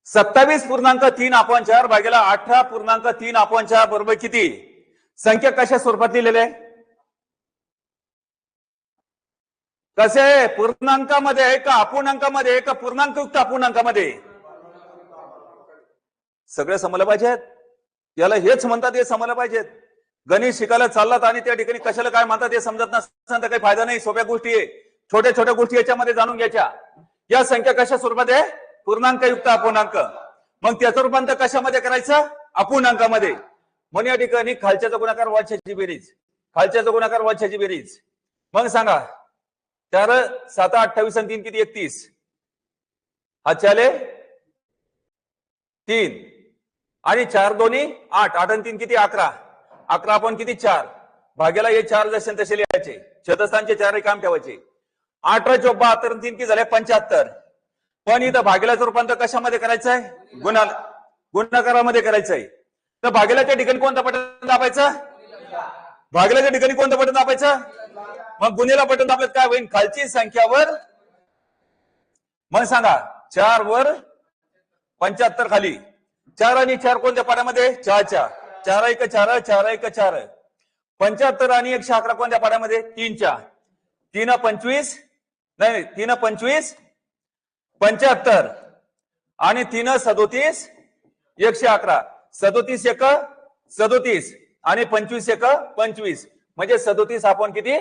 27.3/4 भागेला 18.3/4 बरोबर किती? संख्या कशा स्वरूपात लिहिलेले आहे? कसे? पूर्णांकामध्ये आहे का अपूर्णांकामध्ये आहे का पूर्णांकयुक्त अपूर्णांकामध्ये? सगळे समजलं पाहिजेत. याला हेच म्हणतात, हे समजलं पाहिजेत. गणित शिकायला चाललात आणि त्या ठिकाणी कशाला काय म्हणतात हे समजत नसताना तर काही फायदा नाही. सोप्या गोष्टी आहे, छोट्या छोट्या गोष्टी याच्यामध्ये जाणून घ्यायच्या. या संख्या कशा स्वरूपात आहे? पूर्णांकयुक्त अपूर्णांक. मग त्याचं रूपांतर कशामध्ये करायचं? अपूर्णांकामध्ये. म्हणून या ठिकाणी खालच्याचा गुणाकार वरच्याची बेरीज, खालच्याचा गुणाकार वरच्याची बेरीज. मग सांगा 4 7 28 आणि 3 किती? 31. हा चाले 3 आणि 4 दोन्ही 8, 8 आणि 3 किती? 11. 11 आपण किती? 4 भाग्याला हे 4 जसे तसे लिहायचे. छेदस्थानचे 4 काम ठेवायचे. 18 + 72 आणि 3 किती झाले? 75. पण इथं भाग्याचं रूपांतर कशामध्ये करायचंय? गुणाकारामध्ये करायचंय. तर भाग्याच्या ठिकाणी कोणतं बटन दाबायचं? भाग्याच्या ठिकाणी कोणतं बटन दाबायचं? मग गुन्हेला बटन दाबलं काय होईल? खालची संख्यावर. मग सांगा 4 वर 75 खाली. 4 आणि 4 कोणत्या पाड्यामध्ये? 4च्या. 4 1 4, 4 1 4. 75 आणि 111 कोणत्या पाड्यामध्ये? 3च्या. 3 25 नाही 3 25 75 आणि 3 37 111. 37 1 37 आणि 25 1 25 म्हणजे 37 आपण किती?